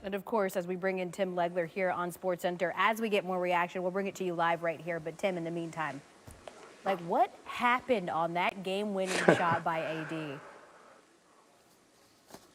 And of course, as we bring in Tim Legler here on SportsCenter, as we get more reaction, we'll bring it to you live right here. But Tim, in the meantime, like, what happened on that game-winning shot by AD?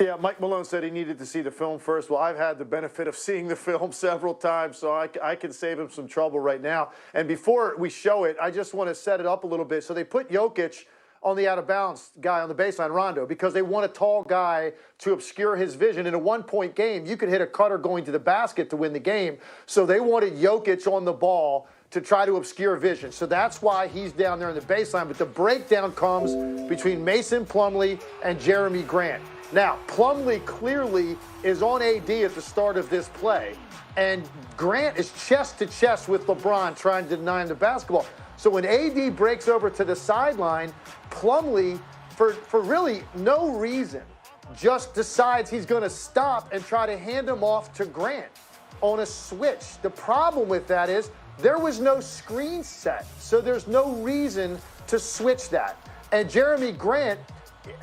Yeah, Mike Malone said he needed to see the film first. Well, I've had the benefit of seeing the film several times, so I can save him some trouble right now. And before we show it, I just want to set it up a little bit. So they put Jokic on the out-of-bounds guy on the baseline, Rondo, because they want a tall guy to obscure his vision. In a one-point game, you could hit a cutter going to the basket to win the game. So they wanted Jokic on the ball to try to obscure vision. So that's why he's down there in the baseline. But the breakdown comes between Mason Plumlee and Jeremy Grant. Now, Plumlee clearly is on AD at the start of this play, and Grant is chest to chest with LeBron trying to deny him the basketball. So when AD breaks over to the sideline, Plumlee, for really no reason, just decides he's going to stop and try to hand him off to Grant on a switch. The problem with that is there was no screen set, so there's no reason to switch that. And Jeremy Grant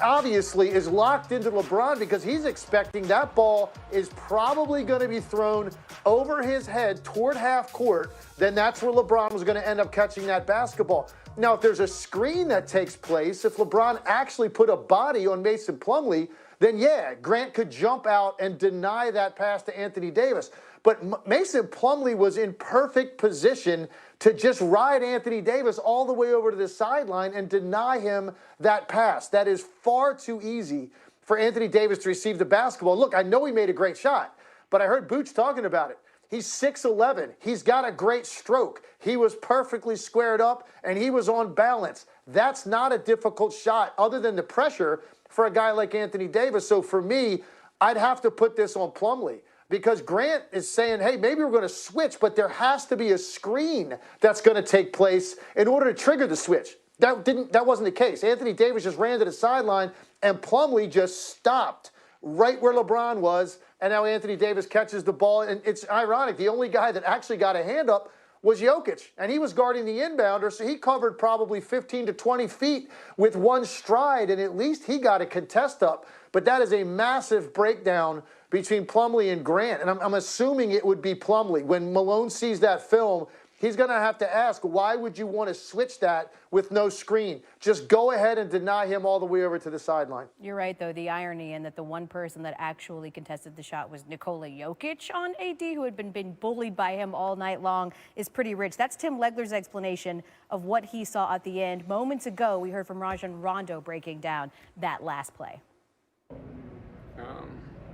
obviously is locked into LeBron because he's expecting that ball is probably going to be thrown over his head toward half court. Then that's where LeBron was going to end up catching that basketball. Now, if there's a screen that takes place, if LeBron actually put a body on Mason Plumlee, then yeah, Grant could jump out and deny that pass to Anthony Davis. But Mason Plumlee was in perfect position to just ride Anthony Davis all the way over to the sideline and deny him that pass. That is far too easy for Anthony Davis to receive the basketball. Look, I know he made a great shot, but I heard Booch talking about it. He's 6'11". He's got a great stroke. He was perfectly squared up, and he was on balance. That's not a difficult shot other than the pressure for a guy like Anthony Davis. So for me, I'd have to put this on Plumlee, because Grant is saying, hey, maybe we're going to switch, but there has to be a screen that's going to take place in order to trigger the switch. That wasn't the case. Anthony Davis just ran to the sideline, and Plumlee just stopped right where LeBron was, and now Anthony Davis catches the ball. And it's ironic, the only guy that actually got a hand up was Jokic, and he was guarding the inbounder, so he covered probably 15 to 20 feet with one stride, and at least he got a contest up. But that is a massive breakdown between Plumlee and Grant, and I'm assuming it would be Plumlee. When Malone sees that film, he's going to have to ask, why would you want to switch that with no screen? Just go ahead and deny him all the way over to the sideline. You're right, though, the irony in that the one person that actually contested the shot was Nikola Jokic on AD, who had been being bullied by him all night long, is pretty rich. That's Tim Legler's explanation of what he saw at the end. Moments ago, we heard from Rajon Rondo breaking down that last play.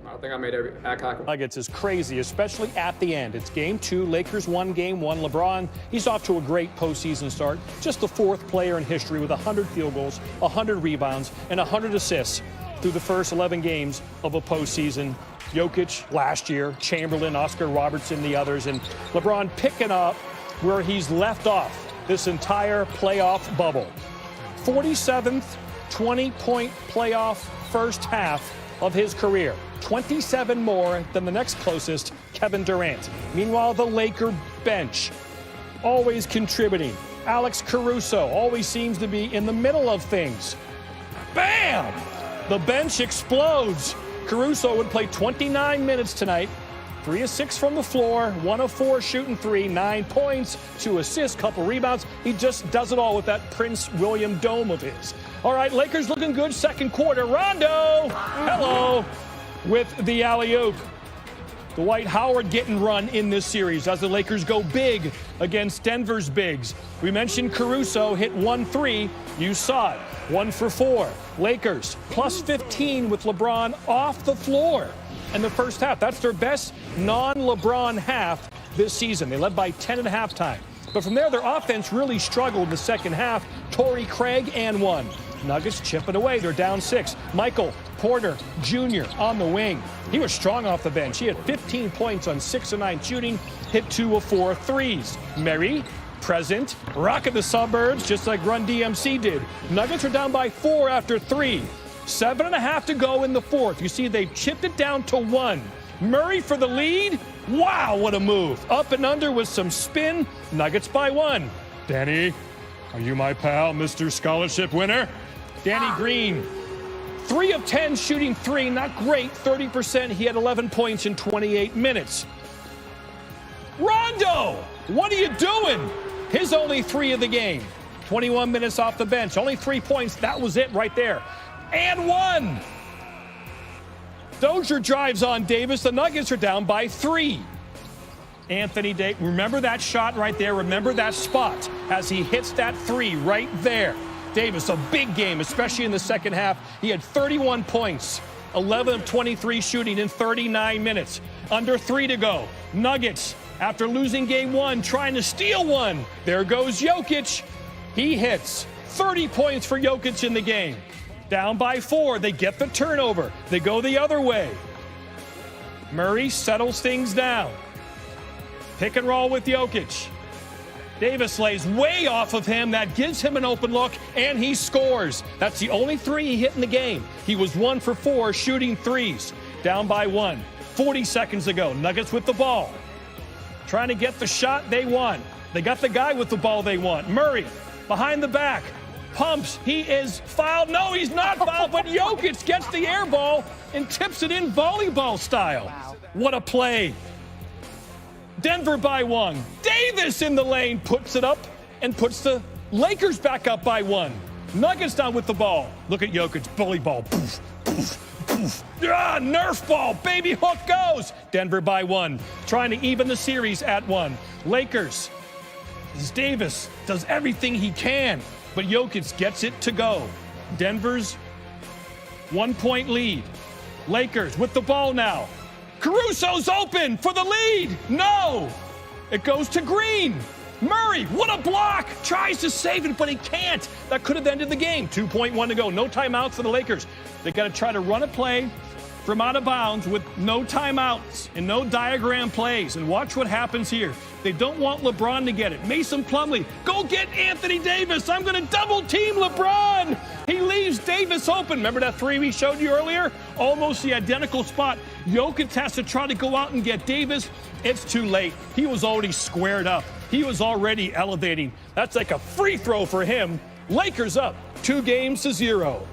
I think I made every act. Nuggets is crazy, especially at the end. It's game 2. Lakers won game 1. LeBron, he's off to a great postseason start. Just the 4th player in history with 100 field goals, 100 rebounds, and 100 assists through the first 11 games of a postseason. Jokic last year, Chamberlain, Oscar Robertson, the others, and LeBron picking up where he's left off this entire playoff bubble. 47th 20-point playoff first half of his career. 27 more than the next closest, Kevin Durant. Meanwhile, the Laker bench, always contributing. Alex Caruso always seems to be in the middle of things. Bam! The bench explodes. Caruso would play 29 minutes tonight. 3 of 6 from the floor, 1 of 4 shooting 3, 9 points, 2 assists, couple rebounds. He just does it all with that Prince William dome of his. All right, Lakers looking good second quarter. Rondo, hello, with the alley-oop. Dwight Howard getting run in this series as the Lakers go big against Denver's bigs. We mentioned Caruso hit 1-3. You saw it. 1 for 4. Lakers plus 15 with LeBron off the floor in the first half. That's their best non-LeBron half this season. They led by 10 at halftime. But from there, their offense really struggled in the second half. Torrey Craig and 1. Nuggets chipping away. They're down 6. Michael Porter Jr. on the wing. He was strong off the bench. He had 15 points on 6 of 9 shooting, hit 2 of 4 threes. Murray, present, rocking the suburbs just like Run DMC did. Nuggets are down by 4 after 3. 7.5 to go in the fourth. You see they've chipped it down to 1. Murray for the lead. Wow, what a move. Up and under with some spin. Nuggets by 1. Danny, are you my pal, Mr. Scholarship winner? Danny Green 3 of 10 shooting three, not great, 30%. He had 11 points in 28 minutes. Rondo, what are you doing? His only 3 of the game. 21 minutes off the bench, only 3 points. That was it right there. And 1. Dozier drives on Davis. The Nuggets are down by 3. Anthony Davis, remember that shot right there. Remember that spot as he hits that 3 right there. Davis, a big game, especially in the second half. He had 31 points, 11 of 23 shooting in 39 minutes. Under 3 to go. Nuggets, after losing game 1, trying to steal one. There goes Jokic. He hits 30 points for Jokic in the game. Down by 4, they get the turnover. They go the other way. Murray settles things down. Pick and roll with Jokic. Davis lays way off of him. That gives him an open look, and he scores. That's the only 3 he hit in the game. He was 1 for 4 shooting threes. Down by 1. 40 seconds ago, Nuggets with the ball. Trying to get the shot they want. They got the guy with the ball they want. Murray, behind the back. Pumps. He is fouled. No, he's not fouled, but Jokic gets the air ball and tips it in volleyball style. Wow. What a play. Denver by 1. Davis in the lane puts it up and puts the Lakers back up by 1. Nuggets down with the ball. Look at Jokic. Bully ball. Poof, poof, poof. Ah, Nerf ball. Baby hook goes. Denver by 1. Trying to even the series at 1. Lakers. Davis does everything he can, but Jokic gets it to go. Denver's 1-point lead. Lakers with the ball now. Caruso's open for the lead. No! It goes to Green. Murray, what a block! Tries to save it, but he can't. That could have ended the game. 2.1 to go. No timeouts for the Lakers. They got to try to run a play from out of bounds with no timeouts and no diagram plays. And watch what happens here. They don't want LeBron to get it. Mason Plumlee, go get Anthony Davis. I'm going to double team LeBron. He leaves Davis open. Remember that 3 we showed you earlier? Almost the identical spot. Jokic has to try to go out and get Davis. It's too late. He was already squared up. He was already elevating. That's like a free throw for him. Lakers up 2-0.